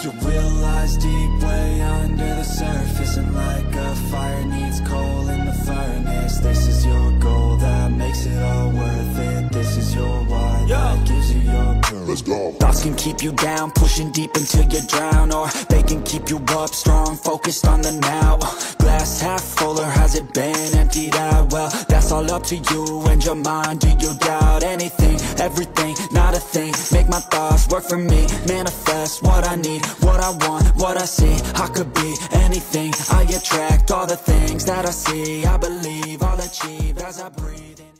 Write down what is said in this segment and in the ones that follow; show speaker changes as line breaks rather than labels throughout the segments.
You realize deep way under the surface, and like a fire needs coal in the furnace. This is your goal that makes it all worth it. This is your why that gives you your purpose. Let's go. Thoughts can keep you down, pushing deep until you drown, or they can keep you up strong, focused on the now. Glass half full, or has it been emptied out? Well, that's all up to you and your mind. Do you doubt anything, everything, not a thing? Make my thoughts work for me, manifest what I need, what I want, what I see. I could be anything, I attract all the things that I see. I believe I'll achieve as I breathe in.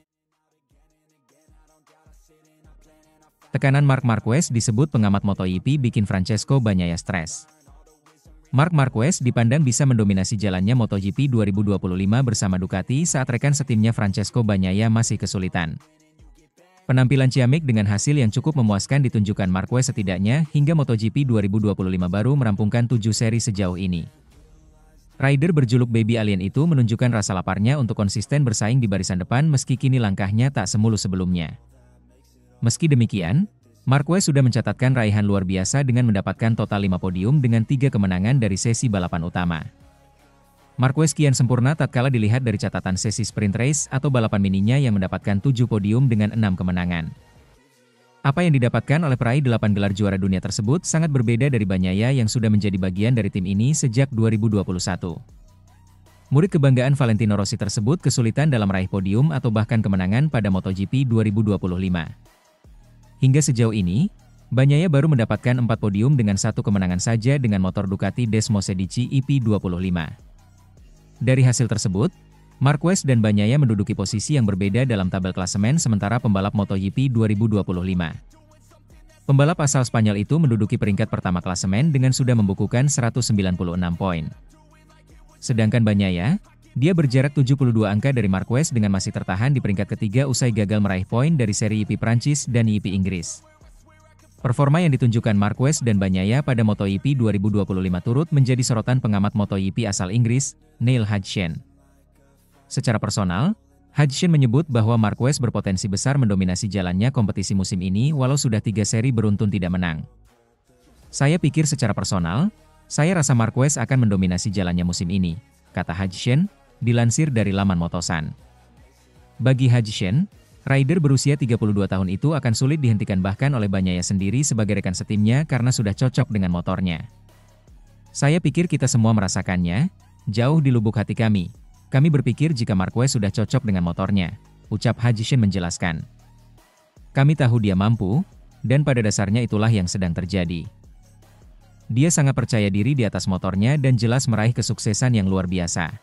Tekanan Marc Marquez disebut pengamat MotoGP bikin Francesco Bagnaia stres. Marc Marquez dipandang bisa mendominasi jalannya MotoGP 2025 bersama Ducati saat rekan setimnya Francesco Bagnaia masih kesulitan. Penampilan ciamik dengan hasil yang cukup memuaskan ditunjukkan Marquez setidaknya hingga MotoGP 2025 baru merampungkan 7 seri sejauh ini. Rider berjuluk Baby Alien itu menunjukkan rasa laparnya untuk konsisten bersaing di barisan depan meski kini langkahnya tak semulus sebelumnya. Meski demikian, Marquez sudah mencatatkan raihan luar biasa dengan mendapatkan total 5 podium dengan 3 kemenangan dari sesi balapan utama. Marquez kian sempurna tatkala dilihat dari catatan sesi sprint race atau balapan mininya yang mendapatkan 7 podium dengan 6 kemenangan. Apa yang didapatkan oleh peraih 8 gelar juara dunia tersebut sangat berbeda dari Bagnaia yang sudah menjadi bagian dari tim ini sejak 2021. Murid kebanggaan Valentino Rossi tersebut kesulitan dalam meraih podium atau bahkan kemenangan pada MotoGP 2025. Hingga sejauh ini, Bagnaia baru mendapatkan 4 podium dengan 1 kemenangan saja dengan motor Ducati Desmosedici EP25. Dari hasil tersebut, Marquez dan Bagnaia menduduki posisi yang berbeda dalam tabel klasemen sementara pembalap MotoGP 2025. Pembalap asal Spanyol itu menduduki peringkat pertama klasemen dengan sudah membukukan 196 poin. Sedangkan Bagnaia, dia berjarak 72 angka dari Marquez dengan masih tertahan di peringkat ketiga usai gagal meraih poin dari seri IP Prancis dan IP Inggris. Performa yang ditunjukkan Marquez dan Bagnaia pada MotoGP 2025 turut menjadi sorotan pengamat MotoGP asal Inggris, Neil Hodgson. Secara personal, Hodgson menyebut bahwa Marquez berpotensi besar mendominasi jalannya kompetisi musim ini walau sudah 3 seri beruntun tidak menang. Saya pikir secara personal, saya rasa Marquez akan mendominasi jalannya musim ini, kata Hodgson, dilansir dari laman Motosan. Bagi Hodgson, rider berusia 32 tahun itu akan sulit dihentikan bahkan oleh Bagnaia sendiri sebagai rekan setimnya karena sudah cocok dengan motornya. Saya pikir kita semua merasakannya, jauh di lubuk hati kami. Kami berpikir jika Marquez sudah cocok dengan motornya, ucap Hodgson menjelaskan. Kami tahu dia mampu, dan pada dasarnya itulah yang sedang terjadi. Dia sangat percaya diri di atas motornya dan jelas meraih kesuksesan yang luar biasa.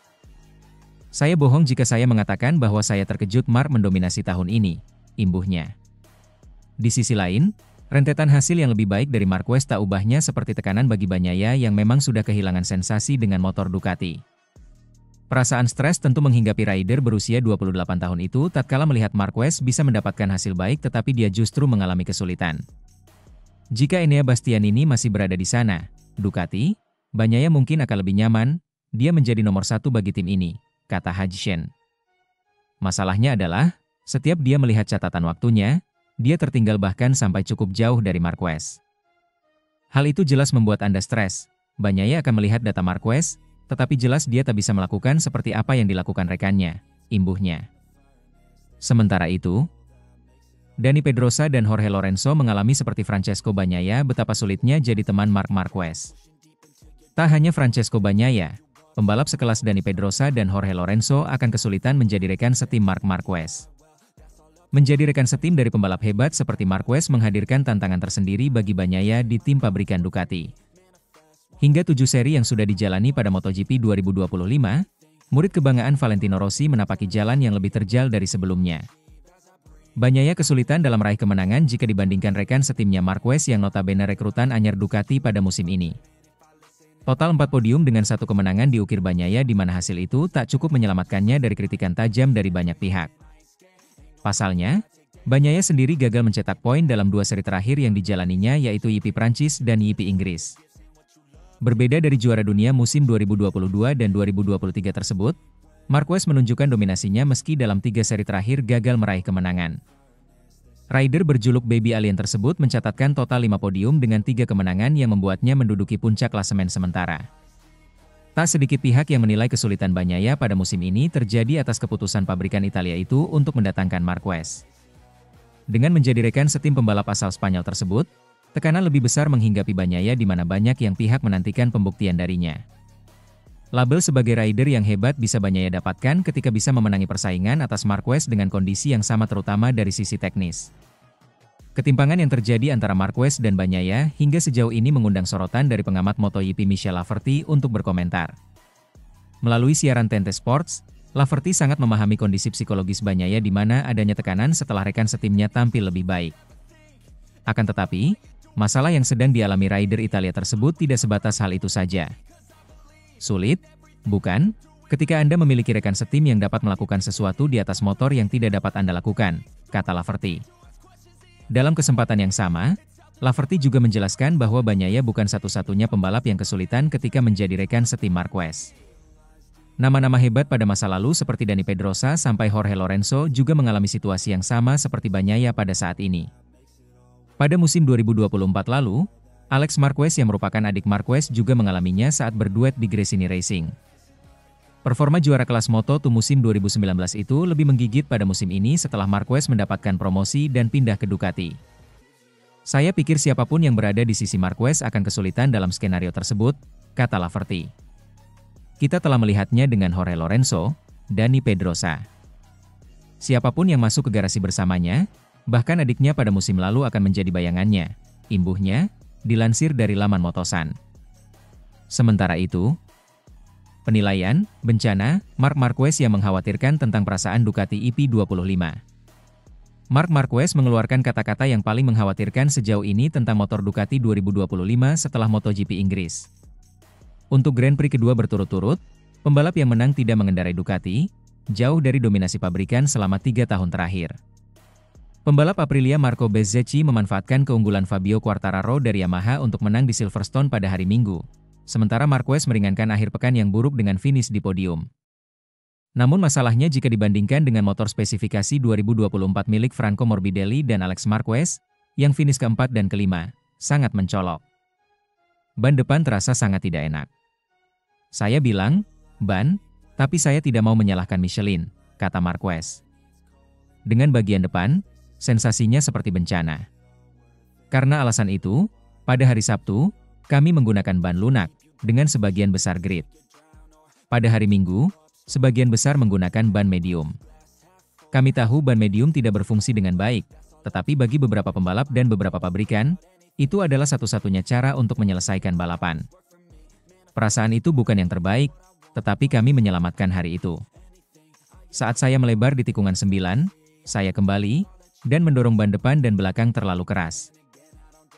Saya bohong jika saya mengatakan bahwa saya terkejut Marc mendominasi tahun ini, imbuhnya. Di sisi lain, rentetan hasil yang lebih baik dari Marquez tak ubahnya seperti tekanan bagi Bagnaia yang memang sudah kehilangan sensasi dengan motor Ducati. Perasaan stres tentu menghinggapi rider berusia 28 tahun itu tatkala melihat Marquez bisa mendapatkan hasil baik tetapi dia justru mengalami kesulitan. Jika Enea Bastianini masih berada di sana, Ducati, Bagnaia mungkin akan lebih nyaman, dia menjadi nomor 1 bagi tim ini, kata Hodgson. Masalahnya adalah, setiap dia melihat catatan waktunya, dia tertinggal bahkan sampai cukup jauh dari Marquez. Hal itu jelas membuat Anda stres. Bagnaia akan melihat data Marquez, tetapi jelas dia tak bisa melakukan seperti apa yang dilakukan rekannya, imbuhnya. Sementara itu, Dani Pedrosa dan Jorge Lorenzo mengalami seperti Francesco Bagnaia betapa sulitnya jadi teman Marc Marquez. Tak hanya Francesco Bagnaia, pembalap sekelas Dani Pedrosa dan Jorge Lorenzo akan kesulitan menjadi rekan setim Marc Marquez. Menjadi rekan setim dari pembalap hebat seperti Marquez menghadirkan tantangan tersendiri bagi Bagnaia di tim pabrikan Ducati. Hingga 7 seri yang sudah dijalani pada MotoGP 2025, murid kebanggaan Valentino Rossi menapaki jalan yang lebih terjal dari sebelumnya. Bagnaia kesulitan dalam meraih kemenangan jika dibandingkan rekan setimnya Marquez yang notabene rekrutan anyar Ducati pada musim ini. Total 4 podium dengan 1 kemenangan diukir Bagnaia di mana hasil itu tak cukup menyelamatkannya dari kritikan tajam dari banyak pihak. Pasalnya, Bagnaia sendiri gagal mencetak poin dalam 2 seri terakhir yang dijalaninya yaitu IP Prancis dan IP Inggris. Berbeda dari juara dunia musim 2022 dan 2023 tersebut, Marquez menunjukkan dominasinya meski dalam 3 seri terakhir gagal meraih kemenangan. Rider berjuluk Baby Alien tersebut mencatatkan total 5 podium dengan 3 kemenangan yang membuatnya menduduki puncak klasemen sementara. Tak sedikit pihak yang menilai kesulitan Bagnaia pada musim ini terjadi atas keputusan pabrikan Italia itu untuk mendatangkan Marquez. Dengan menjadi rekan setim pembalap asal Spanyol tersebut, tekanan lebih besar menghinggapi Bagnaia di mana banyak yang pihak menantikan pembuktian darinya. Label sebagai rider yang hebat bisa Bagnaia dapatkan ketika bisa memenangi persaingan atas Marquez dengan kondisi yang sama terutama dari sisi teknis. Ketimpangan yang terjadi antara Marquez dan Bagnaia hingga sejauh ini mengundang sorotan dari pengamat MotoGP Michel Laverty untuk berkomentar. Melalui siaran TNT Sports, Laverty sangat memahami kondisi psikologis Bagnaia di mana adanya tekanan setelah rekan setimnya tampil lebih baik. Akan tetapi, masalah yang sedang dialami rider Italia tersebut tidak sebatas hal itu saja. Sulit, bukan? Ketika Anda memiliki rekan setim yang dapat melakukan sesuatu di atas motor yang tidak dapat Anda lakukan, kata Laverty. Dalam kesempatan yang sama, Laverty juga menjelaskan bahwa Bagnaia bukan satu-satunya pembalap yang kesulitan ketika menjadi rekan setim Marquez. Nama-nama hebat pada masa lalu seperti Dani Pedrosa sampai Jorge Lorenzo juga mengalami situasi yang sama seperti Bagnaia pada saat ini. Pada musim 2024 lalu, Alex Marquez yang merupakan adik Marquez juga mengalaminya saat berduet di Gresini Racing. Performa juara kelas Moto2 musim 2019 itu lebih menggigit pada musim ini setelah Marquez mendapatkan promosi dan pindah ke Ducati. Saya pikir siapapun yang berada di sisi Marquez akan kesulitan dalam skenario tersebut, kata Laverty. Kita telah melihatnya dengan Jorge Lorenzo, Dani Pedrosa. Siapapun yang masuk ke garasi bersamanya, bahkan adiknya pada musim lalu akan menjadi bayangannya, imbuhnya, dilansir dari laman Motosan. Sementara itu, penilaian, bencana, Marc Marquez yang mengkhawatirkan tentang perasaan Ducati EP25. Marc Marquez mengeluarkan kata-kata yang paling mengkhawatirkan sejauh ini tentang motor Ducati 2025 setelah MotoGP Inggris. Untuk Grand Prix kedua berturut-turut, pembalap yang menang tidak mengendarai Ducati, jauh dari dominasi pabrikan selama 3 tahun terakhir. Pembalap Aprilia Marco Bezzecchi memanfaatkan keunggulan Fabio Quartararo dari Yamaha untuk menang di Silverstone pada hari Minggu, sementara Marquez meringankan akhir pekan yang buruk dengan finish di podium. Namun masalahnya jika dibandingkan dengan motor spesifikasi 2024 milik Franco Morbidelli dan Alex Marquez, yang finish keempat dan kelima, sangat mencolok. Ban depan terasa sangat tidak enak. Saya bilang, ban, tapi saya tidak mau menyalahkan Michelin, kata Marquez. Dengan bagian depan, sensasinya seperti bencana. Karena alasan itu, pada hari Sabtu, kami menggunakan ban lunak, dengan sebagian besar grit. Pada hari Minggu, sebagian besar menggunakan ban medium. Kami tahu ban medium tidak berfungsi dengan baik, tetapi bagi beberapa pembalap dan beberapa pabrikan, itu adalah satu-satunya cara untuk menyelesaikan balapan. Perasaan itu bukan yang terbaik, tetapi kami menyelamatkan hari itu. Saat saya melebar di tikungan 9, saya kembali, dan mendorong ban depan dan belakang terlalu keras.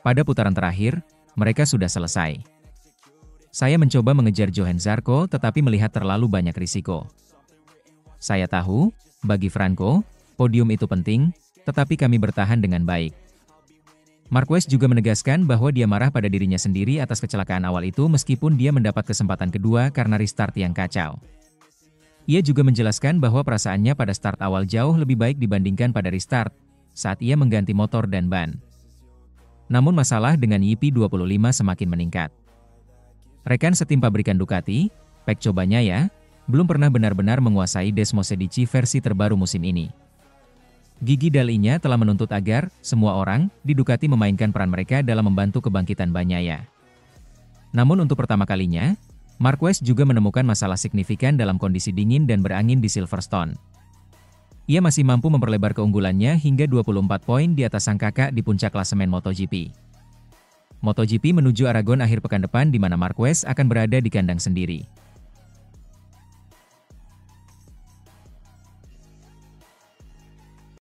Pada putaran terakhir, mereka sudah selesai. Saya mencoba mengejar Johann Zarco tetapi melihat terlalu banyak risiko. Saya tahu, bagi Franco, podium itu penting, tetapi kami bertahan dengan baik. Marquez juga menegaskan bahwa dia marah pada dirinya sendiri atas kecelakaan awal itu meskipun dia mendapat kesempatan kedua karena restart yang kacau. Ia juga menjelaskan bahwa perasaannya pada start awal jauh lebih baik dibandingkan pada restart, saat ia mengganti motor dan ban. Namun masalah dengan EP25 semakin meningkat. Rekan setim pabrikan Ducati, Pecco Bagnaia, belum pernah benar-benar menguasai Desmosedici versi terbaru musim ini. Gigi Dalinya telah menuntut agar semua orang di Ducati memainkan peran mereka dalam membantu kebangkitan Bagnaia. Namun untuk pertama kalinya, Marquez juga menemukan masalah signifikan dalam kondisi dingin dan berangin di Silverstone. Ia masih mampu memperlebar keunggulannya hingga 24 poin di atas sang kakak di puncak klasemen MotoGP. MotoGP menuju Aragon akhir pekan depan di mana Marquez akan berada di kandang sendiri.